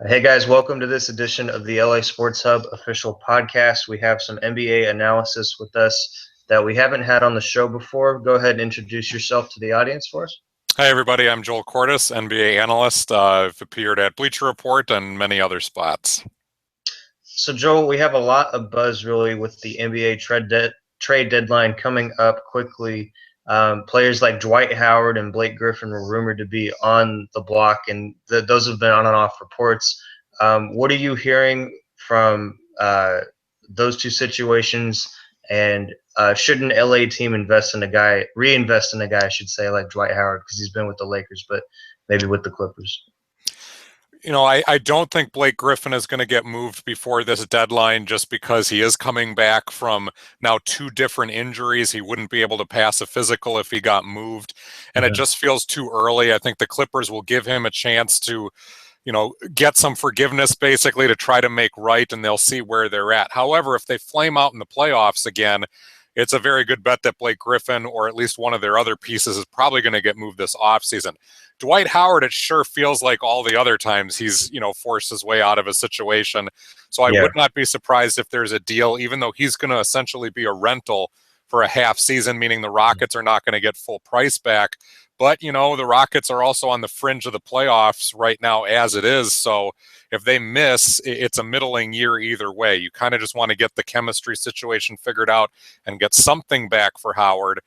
Hey guys, welcome to this edition of the LA Sports Hub official podcast. We have some NBA analysis with us that we haven't had on the show before. Go ahead and introduce yourself to the audience for us. Hi, everybody. I'm Joel Cordes, NBA analyst. I've appeared at Bleacher Report and many other spots. So, Joel, we have a lot of buzz really with the NBA trade deadline coming up quickly. Players like Dwight Howard and Blake Griffin were rumored to be on the block, and those have been on and off reports. What are you hearing from those two situations? And should an LA team reinvest in a guy, I should say, like Dwight Howard, because he's been with the Lakers, but maybe with the Clippers? I don't think Blake Griffin is going to get moved before this deadline just because he is coming back from now two different injuries. He wouldn't be able to pass a physical if he got moved. And It just feels too early. I think the Clippers will give him a chance to get some forgiveness basically to try to make right, and they'll see where they're at. However, if they flame out in the playoffs again, it's a very good bet that Blake Griffin or at least one of their other pieces is probably going to get moved this offseason. Dwight Howard, it sure feels like all the other times he's, forced his way out of a situation. So I would not be surprised if there's a deal, even though he's going to essentially be a rental for a half season, meaning the Rockets are not going to get full price back. But, the Rockets are also on the fringe of the playoffs right now as it is. So if they miss, it's a middling year either way. You kind of just want to get the chemistry situation figured out and get something back for Howard.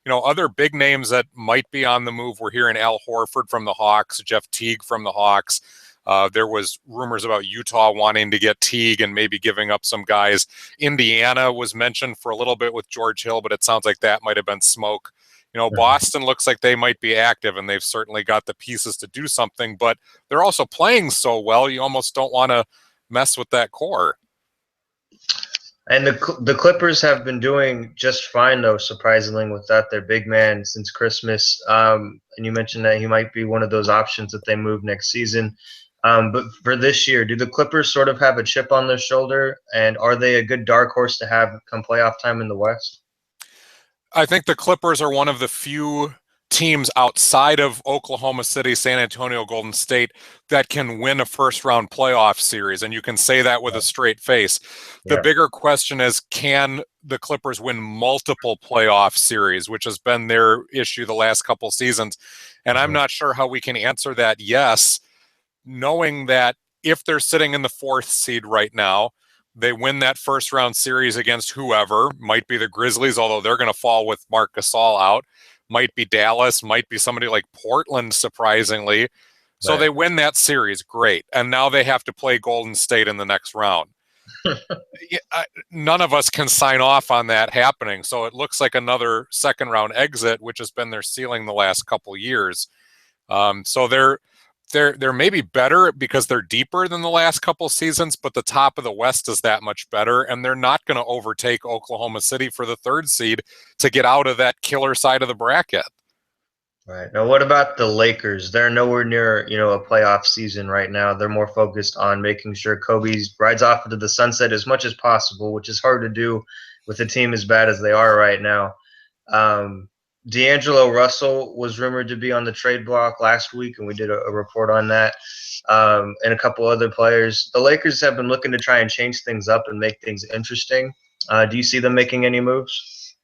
Other big names that might be on the move, we're hearing Al Horford from the Hawks, Jeff Teague from the Hawks. There was rumors about Utah wanting to get Teague and maybe giving up some guys. Indiana was mentioned for a little bit with George Hill, but it sounds like that might have been smoke. Boston looks like they might be active, and they've certainly got the pieces to do something, but they're also playing so well, you almost don't want to mess with that core. And the Clippers have been doing just fine, though, surprisingly, without their big man since Christmas. And you mentioned that he might be one of those options that they move next season. But for this year, do the Clippers sort of have a chip on their shoulder, and are they a good dark horse to have come playoff time in the West? I think the Clippers are one of the few teams outside of Oklahoma City, San Antonio, Golden State that can win a first-round playoff series, and you can say that with a straight face. The bigger question is, can the Clippers win multiple playoff series, which has been their issue the last couple seasons? And I'm not sure how we can answer that yes, knowing that if they're sitting in the fourth seed right now, they win that first round series against whoever, might be the Grizzlies, although they're going to fall with Marc Gasol out, might be Dallas, might be somebody like Portland, surprisingly. So they win that series, great. And now they have to play Golden State in the next round. None of us can sign off on that happening. So it looks like another second round exit, which has been their ceiling the last couple years. So they're maybe better because they're deeper than the last couple seasons, but the top of the West is that much better, and they're not going to overtake Oklahoma City for the third seed to get out of that killer side of the bracket. Right. Now, what about the Lakers? They're nowhere near, a playoff season right now. They're more focused on making sure Kobe rides off into the sunset as much as possible, which is hard to do with a team as bad as they are right now. D'Angelo Russell was rumored to be on the trade block last week, and we did a report on that, and a couple other players. The Lakers have been looking to try and change things up and make things interesting. Do you see them making any moves?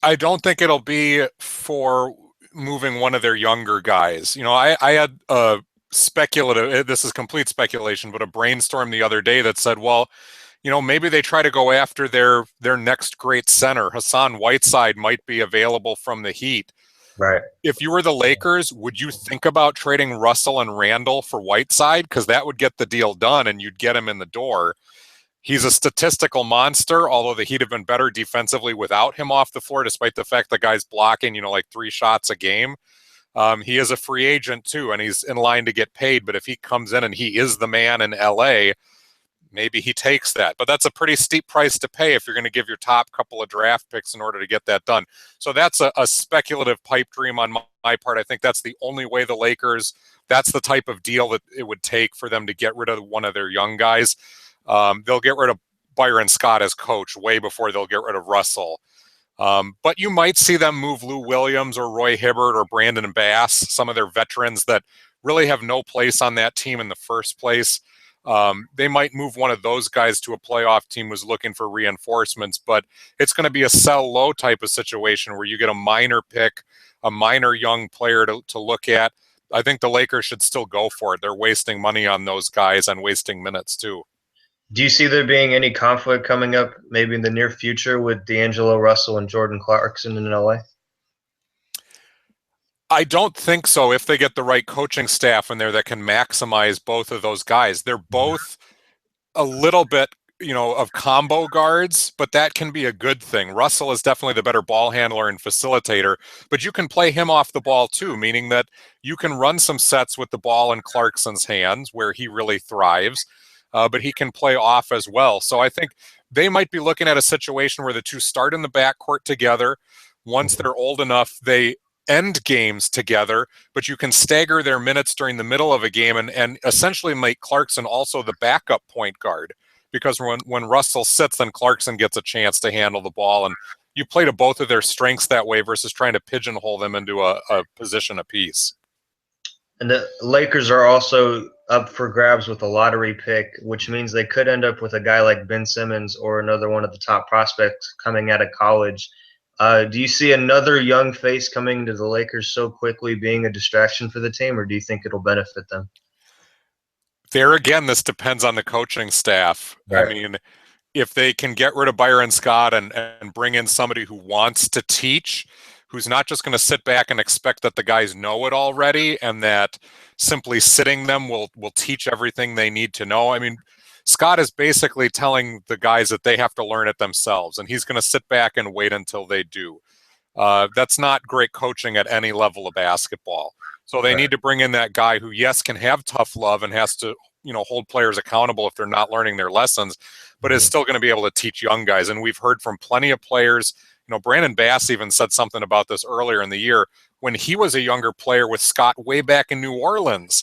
I don't think it'll be for moving one of their younger guys. I had a speculative, this is complete speculation, but a brainstorm the other day that said, well, maybe they try to go after their next great center. Hassan Whiteside might be available from the Heat. Right. If you were the Lakers, would you think about trading Russell and Randall for Whiteside? Because that would get the deal done and you'd get him in the door. He's a statistical monster, although the Heat have been better defensively without him off the floor, despite the fact the guy's blocking, like 3 shots a game. He is a free agent too, and he's in line to get paid. But if he comes in and he is the man in LA, maybe he takes that. But that's a pretty steep price to pay if you're going to give your top couple of draft picks in order to get that done. So that's a speculative pipe dream on my part. I think that's the only way the Lakers, that's the type of deal that it would take for them to get rid of one of their young guys. They'll get rid of Byron Scott as coach way before they'll get rid of Russell. But you might see them move Lou Williams or Roy Hibbert or Brandon Bass, some of their veterans that really have no place on that team in the first place. They might move one of those guys to a playoff team who's looking for reinforcements, but it's going to be a sell low type of situation where you get a minor pick, a minor young player to look at. I think the Lakers should still go for it. They're wasting money on those guys and wasting minutes too. Do you see there being any conflict coming up maybe in the near future with D'Angelo Russell and Jordan Clarkson in LA? I don't think so if they get the right coaching staff in there that can maximize both of those guys. They're both a little bit, of combo guards, but that can be a good thing. Russell is definitely the better ball handler and facilitator, but you can play him off the ball too, meaning that you can run some sets with the ball in Clarkson's hands where he really thrives, but he can play off as well. So I think they might be looking at a situation where the two start in the backcourt together. Once they're old enough, they end games together, but you can stagger their minutes during the middle of a game and essentially make Clarkson also the backup point guard, because when Russell sits, then Clarkson gets a chance to handle the ball, and you play to both of their strengths that way versus trying to pigeonhole them into a position apiece. And the Lakers are also up for grabs with a lottery pick, which means they could end up with a guy like Ben Simmons or another one of the top prospects coming out of college. Do you see another young face coming to the Lakers so quickly being a distraction for the team, or do you think it'll benefit them? There again, this depends on the coaching staff. I Right. mean, if they can get rid of Byron Scott and bring in somebody who wants to teach, who's not just going to sit back and expect that the guys know it already and that simply sitting them will teach everything they need to know. I mean, Scott is basically telling the guys that they have to learn it themselves, and he's going to sit back and wait until they do. That's not great coaching at any level of basketball. So they Right. need to bring in that guy who, yes, can have tough love and has to, hold players accountable if they're not learning their lessons, but is still going to be able to teach young guys. And we've heard from plenty of players. Brandon Bass even said something about this earlier in the year when he was a younger player with Scott way back in New Orleans.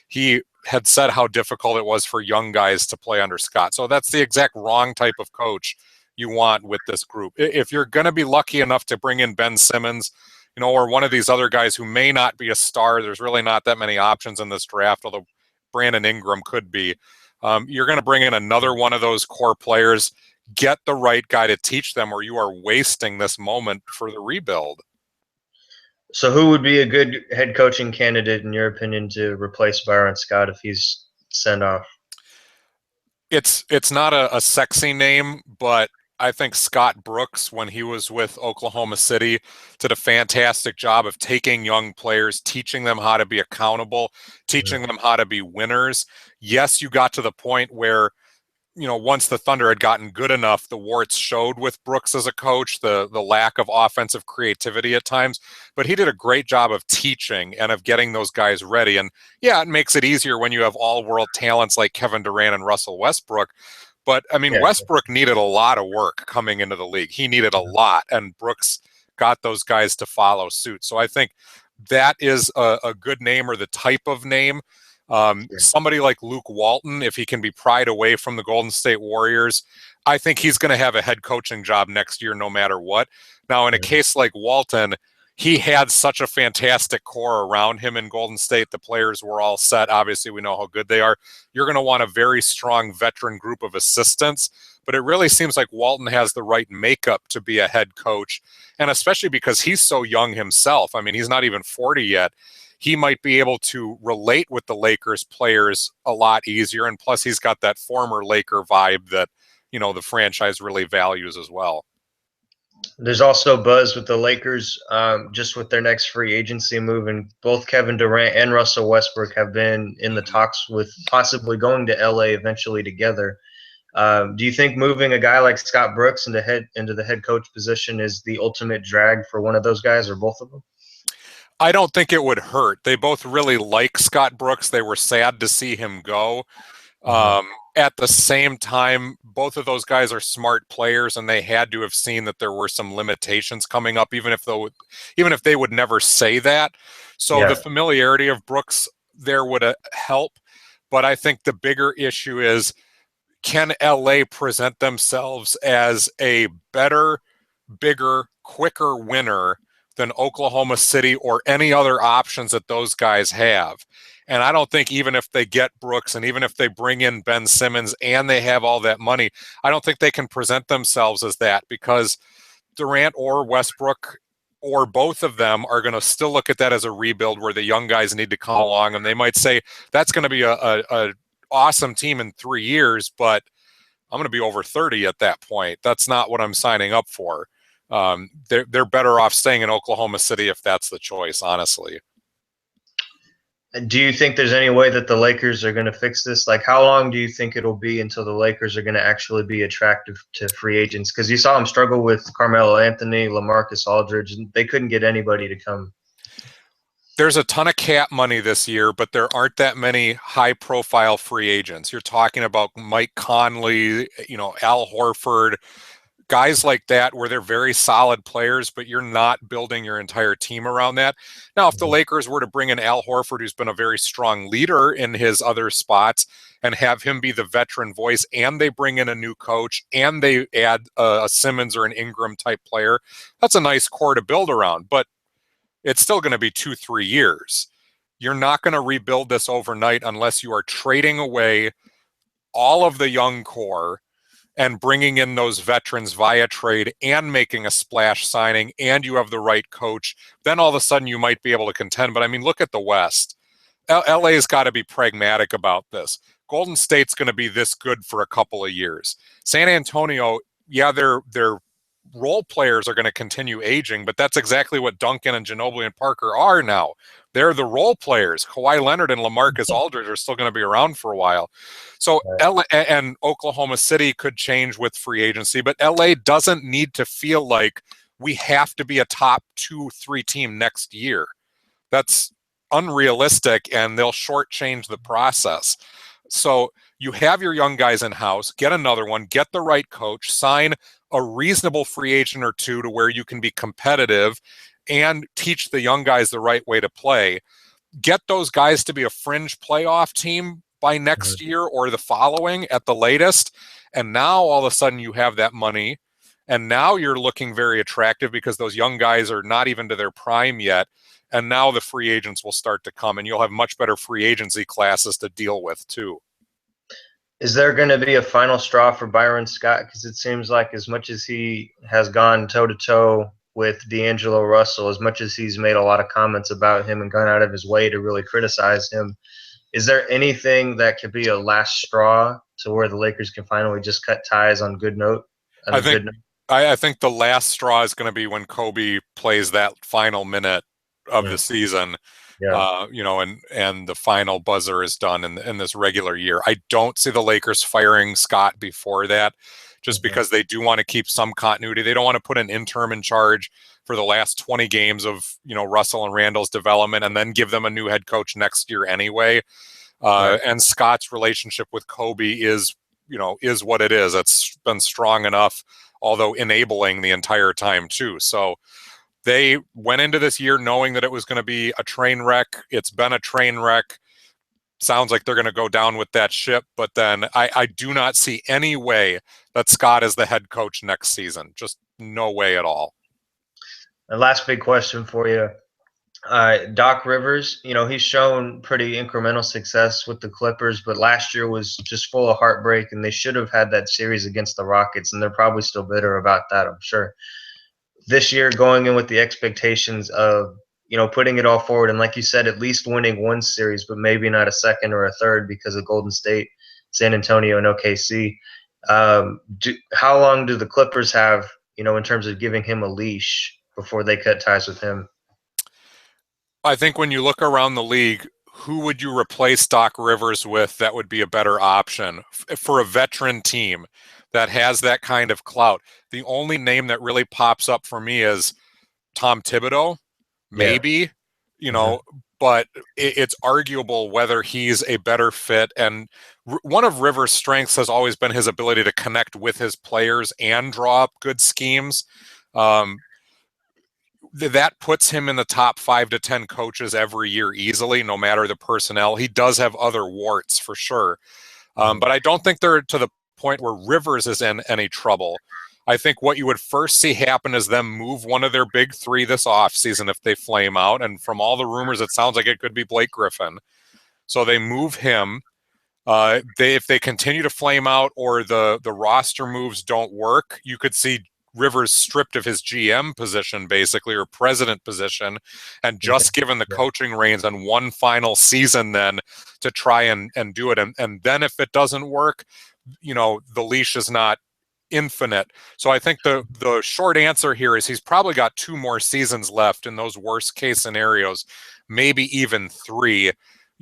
He had said how difficult it was for young guys to play under Scott. So that's the exact wrong type of coach you want with this group. If you're going to be lucky enough to bring in Ben Simmons, or one of these other guys who may not be a star, there's really not that many options in this draft, although Brandon Ingram could be. You're going to bring in another one of those core players, get the right guy to teach them, or you are wasting this moment for the rebuild. So, who would be a good head coaching candidate, in your opinion, to replace Byron Scott if he's sent off? It's not a sexy name, but I think Scott Brooks, when he was with Oklahoma City, did a fantastic job of taking young players, teaching them how to be accountable, teaching them how to be winners. Yes, you got to the point where, once the Thunder had gotten good enough, the warts showed with Brooks as a coach, the lack of offensive creativity at times. But he did a great job of teaching and of getting those guys ready. And yeah, it makes it easier when you have all-world talents like Kevin Durant and Russell Westbrook. But, I mean, Yeah. Westbrook needed a lot of work coming into the league. He needed a lot, and Brooks got those guys to follow suit. So I think that is a good name, or the type of name. Somebody like Luke Walton, if he can be pried away from the Golden State Warriors, I think he's going to have a head coaching job next year no matter what. Now, in a case like Walton, he had such a fantastic core around him in Golden State. The players were all set. Obviously, we know how good they are. You're going to want a very strong veteran group of assistants, but it really seems like Walton has the right makeup to be a head coach, and especially because he's so young himself. I mean, he's not even 40 yet. He might be able to relate with the Lakers players a lot easier. And plus, he's got that former Laker vibe that, the franchise really values as well. There's also buzz with the Lakers just with their next free agency move, and both Kevin Durant and Russell Westbrook have been in the talks with possibly going to LA eventually together. Do you think moving a guy like Scott Brooks into the head coach position is the ultimate drag for one of those guys or both of them? I don't think it would hurt. They both really like Scott Brooks. They were sad to see him go. At the same time, both of those guys are smart players, and they had to have seen that there were some limitations coming up, even if they would never say that. So the familiarity of Brooks there would help. But I think the bigger issue is, can LA present themselves as a better, bigger, quicker winner than Oklahoma City or any other options that those guys have? And I don't think even if they get Brooks and even if they bring in Ben Simmons and they have all that money, I don't think they can present themselves as that, because Durant or Westbrook or both of them are going to still look at that as a rebuild where the young guys need to come along, and they might say that's going to be a awesome team in 3 years, but I'm going to be over 30 at that point. That's not what I'm signing up for. They're better off staying in Oklahoma City if that's the choice, honestly. Do you think there's any way that the Lakers are going to fix this? Like, how long do you think it'll be until the Lakers are going to actually be attractive to free agents? Because you saw them struggle with Carmelo Anthony, LaMarcus Aldridge, and they couldn't get anybody to come. There's a ton of cap money this year, but there aren't that many high-profile free agents. You're talking about Mike Conley, Al Horford, guys like that where they're very solid players, but you're not building your entire team around that. Now, if the Lakers were to bring in Al Horford, who's been a very strong leader in his other spots, and have him be the veteran voice, and they bring in a new coach, and they add a Simmons or an Ingram type player, that's a nice core to build around. But it's still going to be 2-3 years. You're not going to rebuild this overnight unless you are trading away all of the young core and bringing in those veterans via trade and making a splash signing, and you have the right coach. Then all of a sudden you might be able to contend. But I mean, look at the West. LA's got to be pragmatic about this. Golden State's going to be this good for a couple of years. San Antonio, yeah, their role players are going to continue aging, but that's exactly what Duncan and Ginobili and Parker are now. They're the role players. Kawhi Leonard and LaMarcus Aldridge are still going to be around for a while. So LA and Oklahoma City could change with free agency, but LA doesn't need to feel like we have to be a top 2-3 team next year. That's unrealistic, and they'll shortchange the process. So you have your young guys in house, get another one, get the right coach, sign a reasonable free agent or two to where you can be competitive and teach the young guys the right way to play. Get those guys to be a fringe playoff team by next year or the following at the latest. And now all of a sudden you have that money, and now you're looking very attractive because those young guys are not even to their prime yet. And now the free agents will start to come, and you'll have much better free agency classes to deal with too. Is there going to be a final straw for Byron Scott? Because it seems like as much as he has gone toe-to-toe with D'Angelo Russell, as much as he's made a lot of comments about him and gone out of his way to really criticize him, is there anything that could be a last straw to where the Lakers can finally just cut ties on good note? I think the last straw is going to be when Kobe plays that final minute of the season. Yeah. And the final buzzer is done in this regular year. I don't see the Lakers firing Scott before that, just because they do want to keep some continuity. They don't want to put an interim in charge for the last 20 games of, Russell and Randall's development and then give them a new head coach next year anyway. And Scott's relationship with Kobe is what it is. It's been strong enough, although enabling the entire time too. So they went into this year knowing that it was going to be a train wreck. It's been a train wreck. Sounds like they're going to go down with that ship. But then I do not see any way that Scott is the head coach next season. Just no way at all. And last big question for you. Doc Rivers, he's shown pretty incremental success with the Clippers, but last year was just full of heartbreak, and they should have had that series against the Rockets, and they're probably still bitter about that, I'm sure. This year, going in with the expectations of, putting it all forward, and like you said, at least winning one series, but maybe not a second or a third because of Golden State, San Antonio, and OKC. How long do the Clippers have, in terms of giving him a leash before they cut ties with him? I think when you look around the league, who would you replace Doc Rivers with that would be a better option for a veteran team that has that kind of clout? The only name that really pops up for me is Tom Thibodeau, maybe, but it's arguable whether he's a better fit. And one of Rivers' strengths has always been his ability to connect with his players and draw up good schemes. That puts him in the top 5 to 10 coaches every year easily, no matter the personnel. He does have other warts for sure. But I don't think they're to the point where Rivers is in any trouble. I think what you would first see happen is them move one of their big 3 this offseason if they flame out. And from all the rumors, it sounds like it could be Blake Griffin. So they move him. If they continue to flame out or the roster moves don't work, you could see Rivers stripped of his GM position, basically, or president position, and just given the coaching reins on one final season then to try and do it. And then if it doesn't work, the leash is not infinite. So I think the short answer here is he's probably got 2 more seasons left in those worst case scenarios, maybe even 3.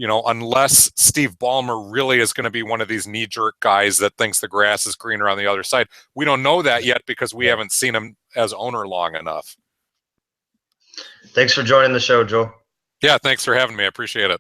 Unless Steve Ballmer really is going to be one of these knee-jerk guys that thinks the grass is greener on the other side. We don't know that yet because we haven't seen him as owner long enough. Thanks for joining the show, Joel. Yeah, thanks for having me. I appreciate it.